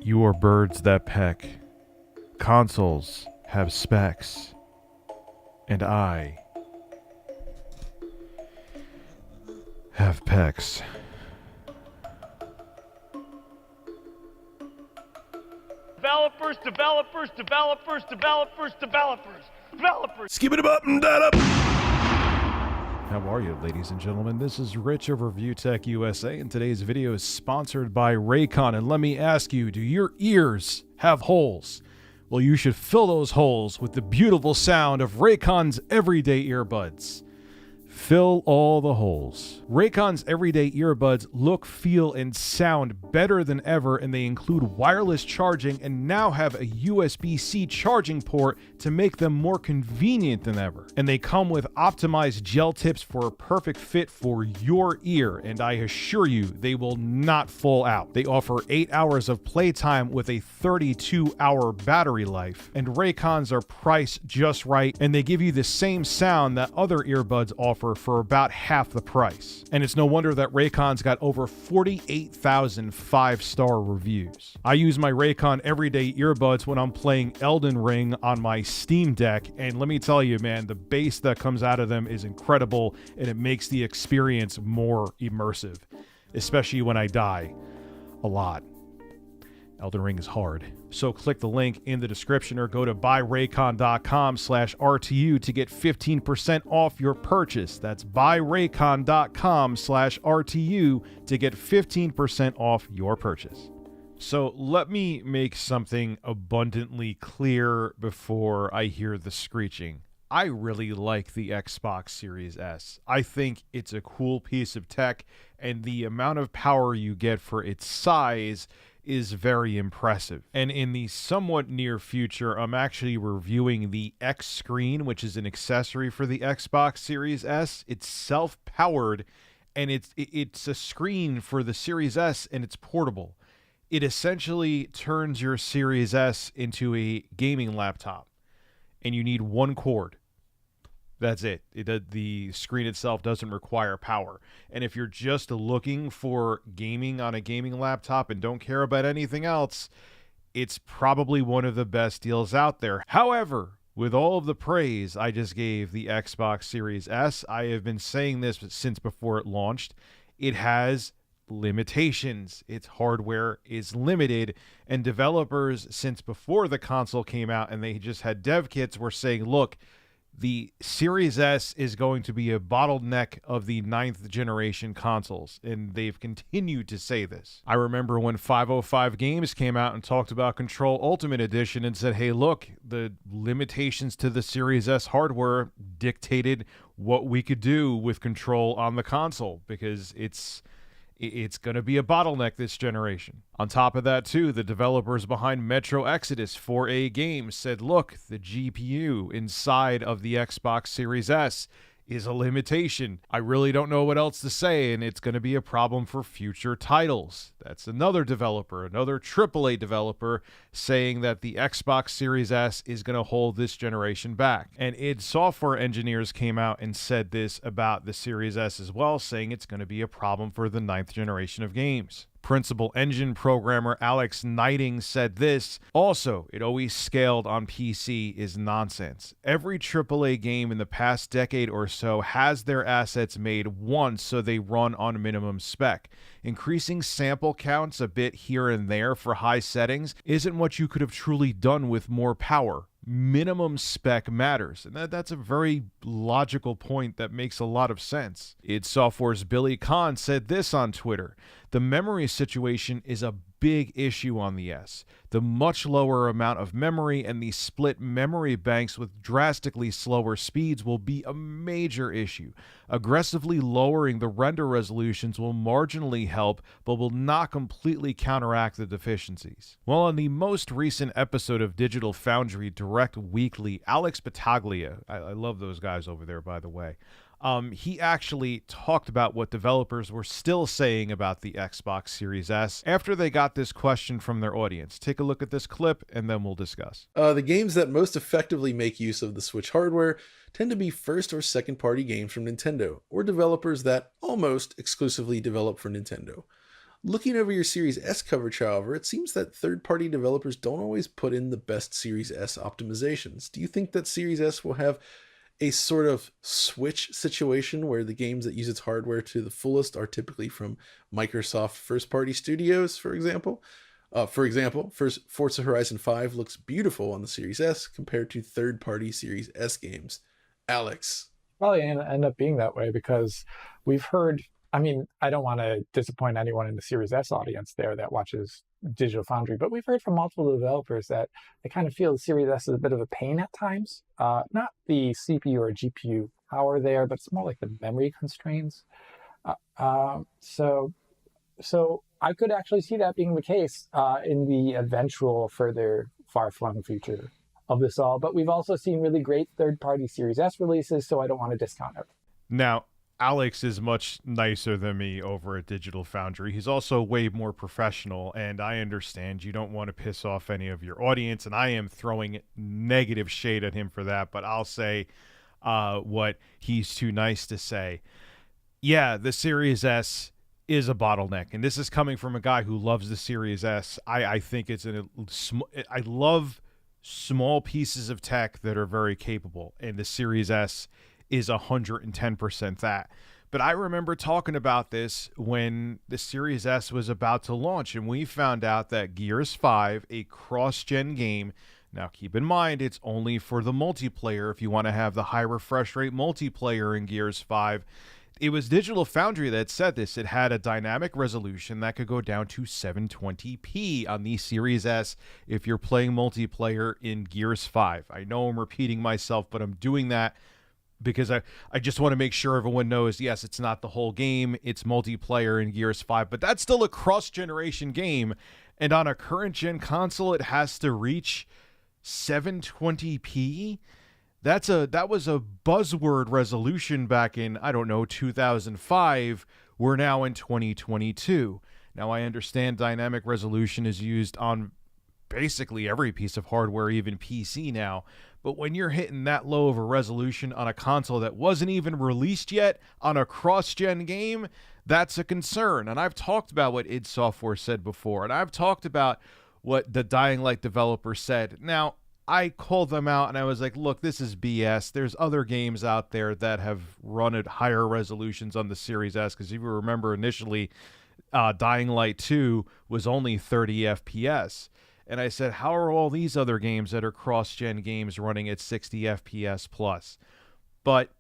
You are birds that peck. Consoles have specs. And I have pecs. Developers. Skip it up and that up. How are you, ladies and gentlemen? This is Rich of Review Tech USA, and today's video is sponsored by Raycon. And let me ask you, do your ears have holes? Well, you should fill those holes with the beautiful sound of Raycon's everyday earbuds. Fill all the holes. Raycon's everyday earbuds look, feel, and sound better than ever, and they include wireless charging and now have a USB-C charging port to make them more convenient than ever. And they come with optimized gel tips for a perfect fit for your ear, and I assure you, they will not fall out. They offer 8 hours of playtime with a 32-hour battery life, and Raycons are priced just right, and they give you the same sound that other earbuds offer for about half the price. And it's no wonder that Raycon's got over 48,000 5-star reviews. I use my Raycon everyday earbuds when I'm playing Elden Ring on my Steam Deck, and let me tell you, man, the bass that comes out of them is incredible, and it makes the experience more immersive, especially when I die a lot. Elden Ring is hard. So click the link in the description or go to buyraycon.com/RTU to get 15% off your purchase. That's buyraycon.com/RTU to get 15% off your purchase. So let me make something abundantly clear before I hear the screeching. I really like the Xbox Series S. I think it's a cool piece of tech, and the amount of power you get for its size is very impressive. And in the somewhat near future, I'm actually reviewing the X screen, which is an accessory for the Xbox Series S. It's self-powered, and it's a screen for the Series S, and it's portable. It essentially turns your Series S into a gaming laptop, and you need one cord. That's it. The screen itself doesn't require power. And if you're just looking for gaming on a gaming laptop and don't care about anything else, it's probably one of the best deals out there. However, with all of the praise I just gave the Xbox Series S, I have been saying this since before it launched, it has limitations. Its hardware is limited, and developers since before the console came out and they just had dev kits were saying, look, the Series S is going to be a bottleneck of the 9th generation consoles, and they've continued to say this. I remember when 505 Games came out and talked about Control Ultimate Edition and said, hey, look, the limitations to the Series S hardware dictated what we could do with Control on the console, because it's going to be a bottleneck this generation. On top of that, too, the developers behind Metro Exodus 4A Games said, look, the GPU inside of the Xbox Series S is a limitation. I really don't know what else to say, and it's going to be a problem for future titles. That's another developer, another AAA developer, saying that the Xbox Series S is going to hold this generation back. And id Software engineers came out and said this about the Series S as well, saying it's going to be a problem for the 9th generation of games. Principal engine programmer Alex Knighting said this. Also, it always scaled on PC is nonsense. Every AAA game in the past decade or so has their assets made once so they run on minimum spec. Increasing sample counts a bit here and there for high settings isn't what you could have truly done with more power. Minimum spec matters, and that's a very logical point that makes a lot of sense. id Software's Billy Kahn said this on Twitter. The memory situation is a big issue on the S. The much lower amount of memory and the split memory banks with drastically slower speeds will be a major issue. Aggressively lowering the render resolutions will marginally help, but will not completely counteract the deficiencies. Well, on the most recent episode of Digital Foundry Direct Weekly, Alex Battaglia, I love those guys over there, by the way, he actually talked about what developers were still saying about the Xbox Series S after they got this question from their audience. Take a look at this clip and then we'll discuss. The games that most effectively make use of the Switch hardware tend to be first or second party games from Nintendo, or developers that almost exclusively develop for Nintendo. Looking over your Series S coverage, however, it seems that third-party developers don't always put in the best Series S optimizations. Do you think that Series S will have a sort of switch situation where the games that use its hardware to the fullest are typically from Microsoft first-party studios, for example? First Forza Horizon 5 looks beautiful on the Series S compared to third-party Series S games. Alex. Probably end up being that way because we've heard. I mean, I don't want to disappoint anyone in the Series S audience there that watches Digital Foundry, but we've heard from multiple developers that they kind of feel the Series S is a bit of a pain at times. Not the CPU or GPU power there, but it's more like the memory constraints. So I could actually see that being the case in the eventual further far-flung future of this all. But we've also seen really great third-party Series S releases, so I don't want to discount it. Now, Alex is much nicer than me over at Digital Foundry. He's also way more professional, and I understand you don't want to piss off any of your audience, and I am throwing negative shade at him for that, but I'll say what he's too nice to say. Yeah, the Series S is a bottleneck, and this is coming from a guy who loves the Series S. I think I love small pieces of tech that are very capable, and the Series S is 110% that. But I remember talking about this when the Series S was about to launch, and we found out that Gears 5, a cross-gen game, now keep in mind it's only for the multiplayer if you want to have the high refresh rate multiplayer in Gears 5. It was Digital Foundry that said this. It had a dynamic resolution that could go down to 720p on the Series S if you're playing multiplayer in Gears 5. I know I'm repeating myself, but I'm doing that because I just want to make sure everyone knows, yes, it's not the whole game. It's multiplayer in Gears 5, but that's still a cross-generation game. And on a current-gen console, it has to reach 720p. That was a buzzword resolution back in, 2005. We're now in 2022. Now, I understand dynamic resolution is used on basically every piece of hardware, even PC now. But when you're hitting that low of a resolution on a console that wasn't even released yet on a cross-gen game, that's a concern. And I've talked about what id Software said before, and I've talked about what the Dying Light developer said. Now, I called them out and I was like, look, this is BS. There's other games out there that have run at higher resolutions on the Series S, because if you remember initially, Dying Light 2 was only 30 FPS. And I said, how are all these other games that are cross-gen games running at 60 FPS plus? But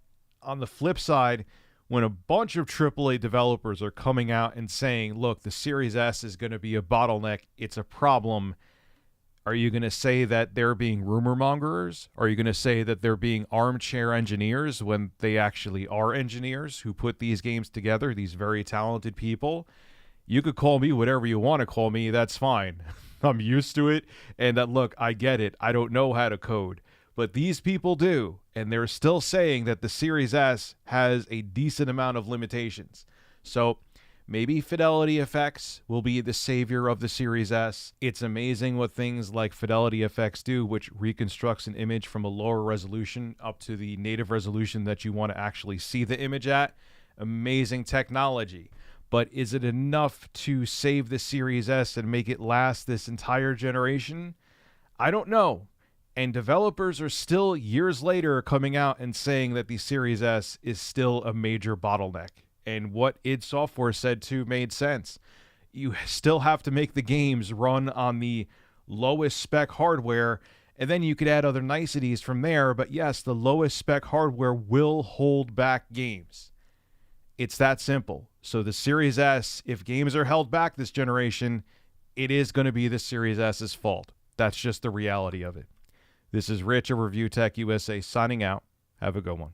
on the flip side, when a bunch of AAA developers are coming out and saying, look, the Series S is going to be a bottleneck, it's a problem, are you going to say that they're being rumor mongers? Are you going to say that they're being armchair engineers when they actually are engineers who put these games together, these very talented people? You could call me whatever you want to call me. That's fine. I'm used to it. And look, I get it. I don't know how to code. But these people do. And they're still saying that the Series S has a decent amount of limitations. So maybe Fidelity Effects will be the savior of the Series S. It's amazing what things like Fidelity Effects do, which reconstructs an image from a lower resolution up to the native resolution that you want to actually see the image at. Amazing technology. But is it enough to save the Series S and make it last this entire generation? I don't know. And developers are still years later coming out and saying that the Series S is still a major bottleneck. And what id Software said too made sense. You still have to make the games run on the lowest spec hardware, and then you could add other niceties from there. But yes, the lowest spec hardware will hold back games. It's that simple. So the Series S, if games are held back this generation, it is going to be the Series S's fault. That's just the reality of it. This is Rich of Review Tech USA signing out. Have a good one.